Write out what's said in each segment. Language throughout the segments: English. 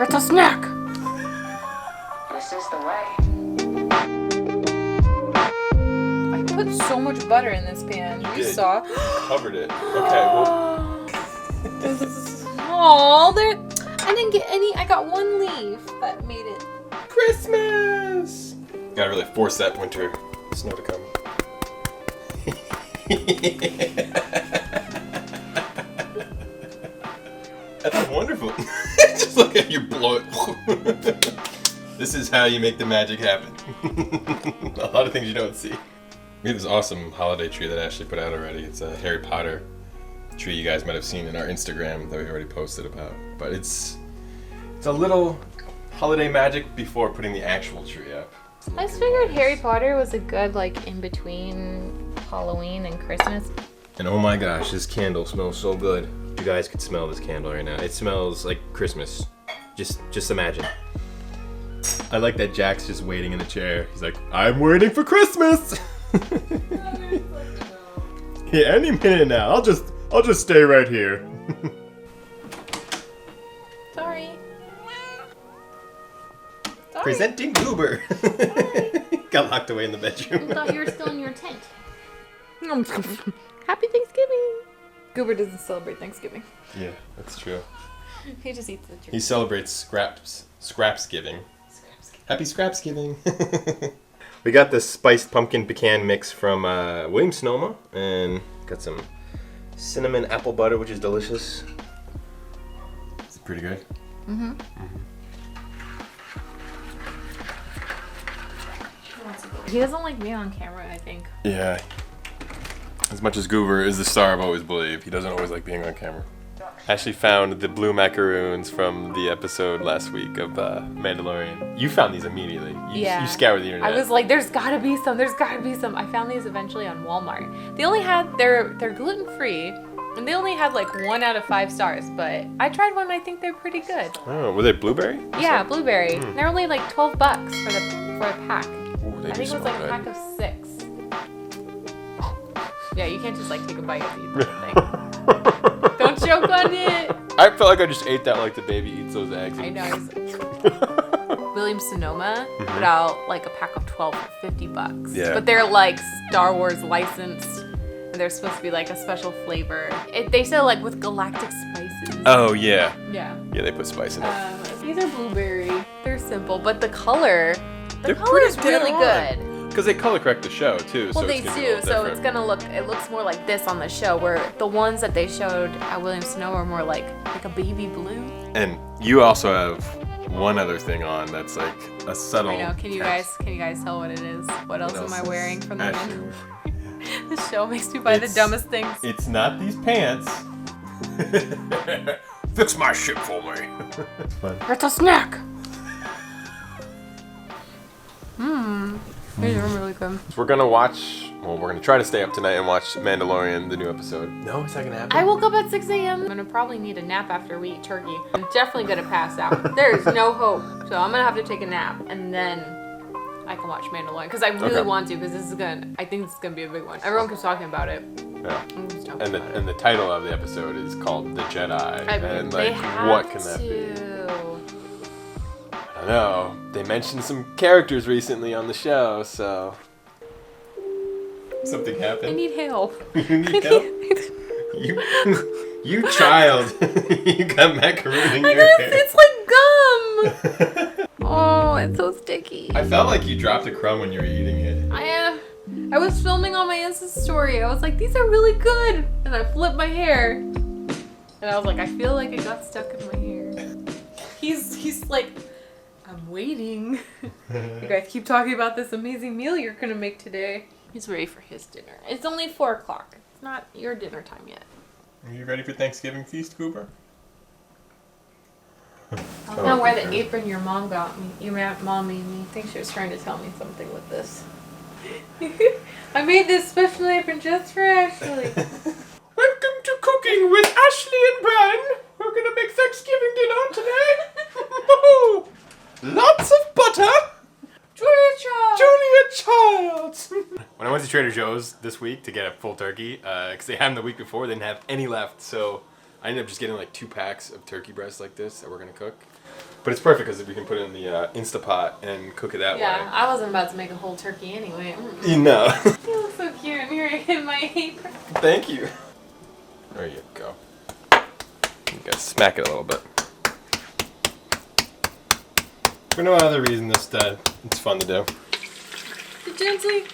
It's a snack! This is the way. I put so much butter in this pan. You saw? Covered it. Okay, well. Oh, there. I didn't get any. I got one leaf that made it. Christmas! Gotta really force that winter snow to come. That's wonderful. Just look at you blow it. This is how you make the magic happen. A lot of things you don't see. We have this awesome holiday tree that Ashley put out already. It's a Harry Potter tree you guys might have seen in our Instagram that we already posted about. But it's a little holiday magic before putting the actual tree up. I just figured Harry Potter was a good, like, in between Halloween and Christmas. And oh my gosh, this candle smells so good. You guys could smell this candle right now. It smells like Christmas. Just imagine. I like that Jack's just waiting in the chair. He's like, I'm waiting for Christmas. Yeah, any minute now. I'll just stay right here. Sorry. Presenting Goober. Got locked away in the bedroom. I thought you were still in your tent. Happy Thanksgiving. Goober doesn't celebrate Thanksgiving. Yeah, that's true. He just eats the turkey. He celebrates Scrapsgiving. Happy Scrapsgiving. We got this spiced pumpkin pecan mix from Williams Sonoma, and got some cinnamon apple butter, which is delicious. It's pretty good. Mm-hmm. He doesn't like me on camera, I think. Yeah. As much as Goober is the star I've always believed, he doesn't always like being on camera. Ashley found the blue macaroons from the episode last week of Mandalorian. You found these immediately. You scoured the internet. I was like, there's gotta be some. I found these eventually on Walmart. They only had, they're gluten-free, and they only had like 1 out of 5 stars, but I tried one and I think they're pretty good. Oh, were they blueberry? Yeah, blueberry. They're only like $12 for a pack. Ooh, I think it was like a pack of 6. Yeah, you can't just like take a bite and eat the thing. Don't choke on it. I felt like I just ate that like the baby eats those eggs. I know. Williams Sonoma put out like a pack of 12 for $50. Yeah. But they're like Star Wars licensed. And they're supposed to be like a special flavor. They sell like with galactic spices. Oh, yeah. Yeah. Yeah, they put spice in it. These are blueberry. They're simple, but the color They're is pretty really dead good. Because they color correct the show, too. Well, so they it's gonna be a do, little so different. it's gonna it looks more like this on the show, where the ones that they showed at Williams Sonoma are more like a baby blue. And you also have one other thing on that's like a subtle. I know. Can you guys tell what it is? What else am I wearing from the menu? This show makes me buy the dumbest things. It's not these pants. Fix my shit for me. It's fun. It's a snack. These are really good. So we're gonna try to stay up tonight and watch Mandalorian, the new episode. No, is that gonna happen? I woke up at 6 a.m. I'm gonna probably need a nap after we eat turkey. I'm definitely gonna pass out. There is no hope. So I'm gonna have to take a nap and then I can watch Mandalorian because I really want to, because I think this is gonna be a big one. Everyone keeps talking about it. Yeah. And And the title of the episode is called The Jedi. I mean, and they like, have what can that to. be? I don't know. They mentioned some characters recently on the show, so something happened. I need help. You need help? You child. You got macaroon in your hair. It's like gum. Oh, it's so sticky. I felt like you dropped a crumb when you were eating it. I was filming on my Insta story. I was like, these are really good. And I flipped my hair. And I was like, I feel like it got stuck in my hair. He's like, I'm waiting. You guys keep talking about this amazing meal you're gonna make today. He's ready for his dinner. It's only 4 o'clock. It's not your dinner time yet. Are you ready for Thanksgiving feast, Goober? I don't know where the apron your mom got me. Your mom made me. I think she was trying to tell me something with this. I made this special apron just for Ashley. Welcome to Cooking with Ashley and Bryan. We're gonna make Thanksgiving dinner today. Lots of butter. Julia Childs. When I went to Trader Joe's this week to get a full turkey, because they had them the week before, they didn't have any left. So I ended up just getting like 2 packs of turkey breast like this that we're gonna cook. But it's perfect because we can put it in the Instapot and cook it that way. Yeah, I wasn't about to make a whole turkey anyway. You know. You look so cute in in my apron. Thank you. There you go. You gotta smack it a little bit. For no other reason, this it's fun to do. Gently.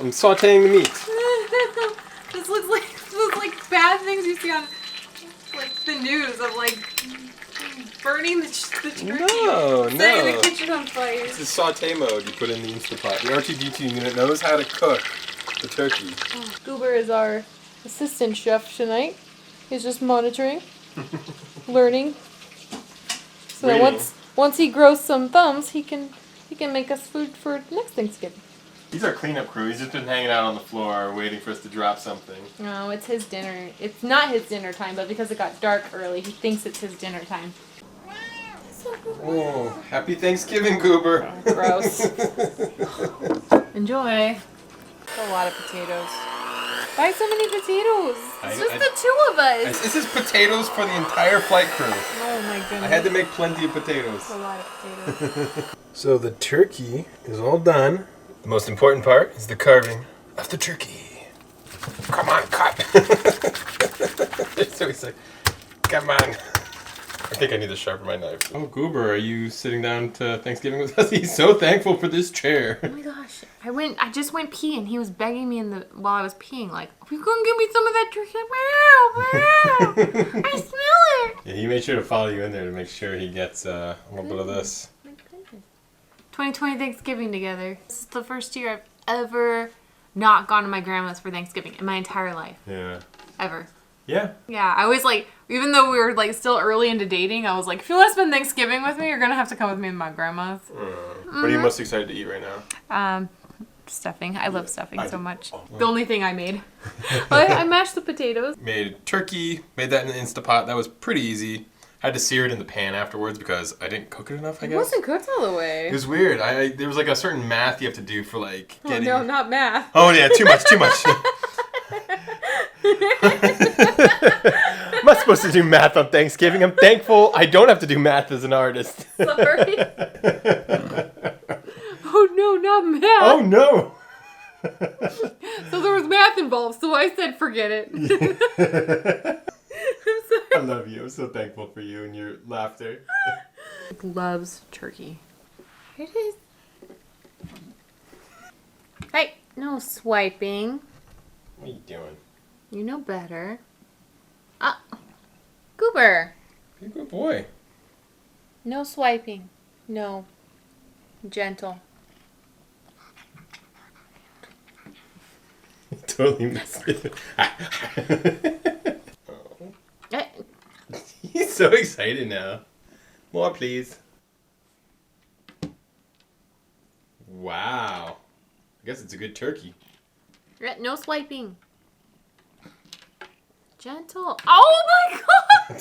I'm sautéing the meat. This looks like those like bad things you see on like the news of like burning the turkey. No, Setting no. the kitchen on fire. This is saute mode you put in the Instapot. The R2D2 unit knows how to cook the turkey. Goober is our assistant chef tonight. He's just monitoring, learning. So that Reading. once he grows some thumbs, he can make us food for next Thanksgiving. He's our cleanup crew. He's just been hanging out on the floor waiting for us to drop something. No, it's his dinner. It's not his dinner time, but because it got dark early, he thinks it's his dinner time. Oh, happy Thanksgiving, Goober. Gross. Enjoy. A lot of potatoes. Why so many potatoes? It's just the 2 of us. This is potatoes for the entire flight crew. Oh my goodness. I had to make plenty of potatoes. A lot of potatoes. So the turkey is all done. The most important part is the carving of the turkey. Come on, cut. So he's like, come on. I think I need to sharpen my knife. Oh, Goober, are you sitting down to Thanksgiving with us? He's so thankful for this chair. Oh my gosh. I just went pee and he was begging me while I was peeing, like, are you going to give me some of that turkey? Like, wow, I smell it. Yeah, he made sure to follow you in there to make sure he gets a little bit of this. 2020 Thanksgiving together. This is the first year I've ever not gone to my grandma's for Thanksgiving in my entire life. Yeah. Ever. Yeah. Yeah, I was like, even though we were like still early into dating, I was like, if you want to spend Thanksgiving with me, you're gonna have to come with me to my grandma's. What are you most excited to eat right now? Stuffing. I love stuffing so much. Oh. The only thing I made. I mashed the potatoes. Made turkey, made that in the Instapot. That was pretty easy. Had to sear it in the pan afterwards because I didn't cook it enough, I guess. It wasn't cooked all the way. It was weird. There was like a certain math you have to do for like getting... Oh no, not math. Oh yeah, too much. I'm not supposed to do math on Thanksgiving. I'm thankful I don't have to do math as an artist. Sorry. Oh no, not math. Oh no. So there was math involved, so I said forget it. I'm sorry. I love you. I'm so thankful for you and your laughter. Loves turkey. Here it is. Hey, no swiping. What are you doing? You know better. Goober. You're a good boy. No swiping. No. Gentle. Totally missed it. He's so excited now. More, please. Wow. I guess it's a good turkey. No swiping. Gentle. Oh my god!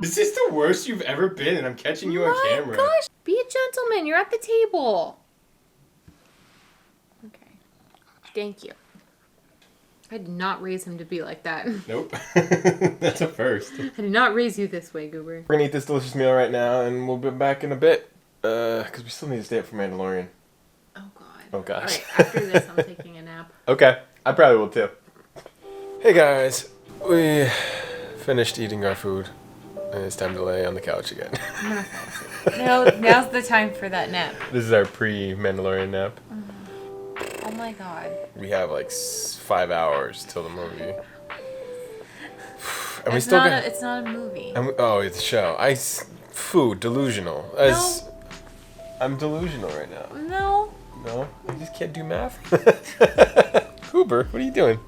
This is the worst you've ever been, and I'm catching you on camera. Oh my gosh! Be a gentleman. You're at the table. Okay. Thank you. I did not raise him to be like that. Nope. That's a first. I did not raise you this way, Goober. We're gonna eat this delicious meal right now, and we'll be back in a bit. Because we still need to stay up for Mandalorian. Oh god. Oh gosh. Alright, after this I'm taking a nap. Okay. I probably will too. Hey guys. We finished eating our food, and it's time to lay on the couch again. I'm gonna fall asleep. Now's the time for that nap. This is our pre-Mandalorian nap. Oh my god. We have like 5 hours till the movie. And It's not a movie. It's a show. Food, delusional. I'm delusional right now. No. No? I just can't do math? Goober, what are you doing?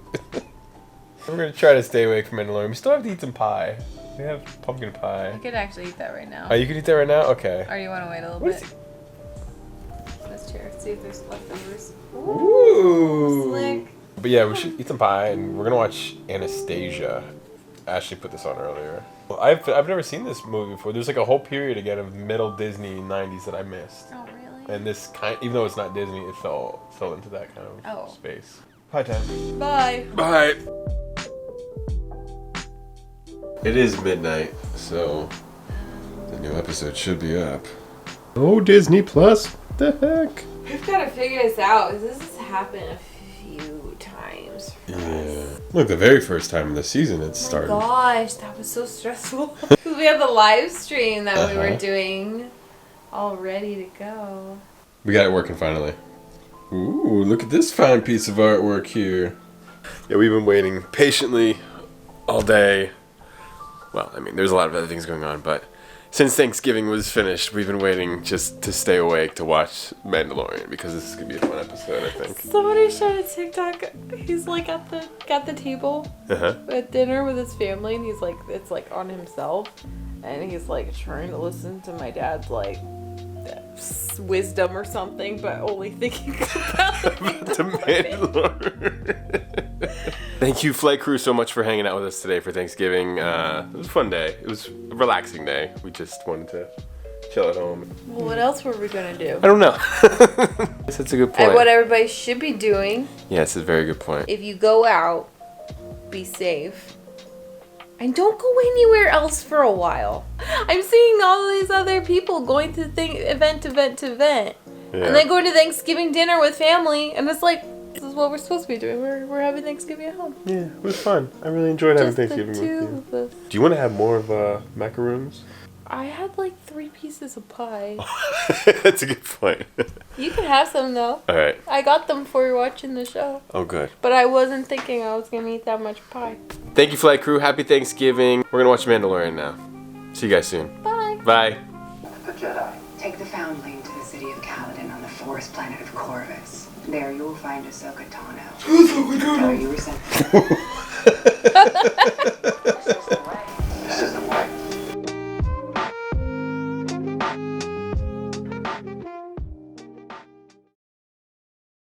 We're gonna try to stay awake from Mandalorian. We still have to eat some pie. We have pumpkin pie. I could actually eat that right now. Oh, you can eat that right now? Okay. Or do you want to wait a little bit? This chair. See if there's leftovers. Ooh. Slick. But yeah, we should eat some pie, and we're gonna watch Anastasia. Ashley put this on earlier. Well, I've never seen this movie before. There's like a whole period again of middle Disney 90s that I missed. Oh really? And this even though it's not Disney, it fell into that kind of space. Pie time. Bye. Bye. It is midnight, so the new episode should be up. Oh, Disney Plus. What the heck? We've got to figure this out. This has happened a few times for us. Look, the very first time in the season it started. Gosh, that was so stressful. Because we had the live stream that we were doing all ready to go. We got it working finally. Ooh, look at this fine piece of artwork here. Yeah, we've been waiting patiently all day. Well, I mean, there's a lot of other things going on, but since Thanksgiving was finished, we've been waiting just to stay awake to watch Mandalorian because this is gonna be a fun episode, I think. Somebody showed a TikTok. He's like at the table at dinner with his family, and he's like, it's like on himself, and he's like trying to listen to my dad's like wisdom or something, but only thinking about The Mandalorian. Thank you, Flight Crew, so much for hanging out with us today for Thanksgiving. It was a fun day. It was a relaxing day. We just wanted to chill at home. Well, what else were we gonna do? I don't know. That's a good point. And what everybody should be doing. Yeah, it's a very good point. If you go out, be safe. And don't go anywhere else for a while. I'm seeing all these other people going to event to event. Yeah. And then going to Thanksgiving dinner with family. And it's like, this is what we're supposed to be doing. We're having Thanksgiving at home. Yeah, it was fun. I really enjoyed having Just Thanksgiving the with two you. of us. Do you want to have more of macaroons? I had like 3 pieces of pie. That's a good point. You can have some though. All right. I got them for you watching the show. Oh, good. But I wasn't thinking I was going to eat that much pie. Thank you, Flight Crew. Happy Thanksgiving. We're going to watch Mandalorian now. See you guys soon. Bye. Bye. The Jedi. Take the foundling to the city of Caladan on the forest planet of Corvus. There you will find Ahsoka Tano. Tell her you were sent.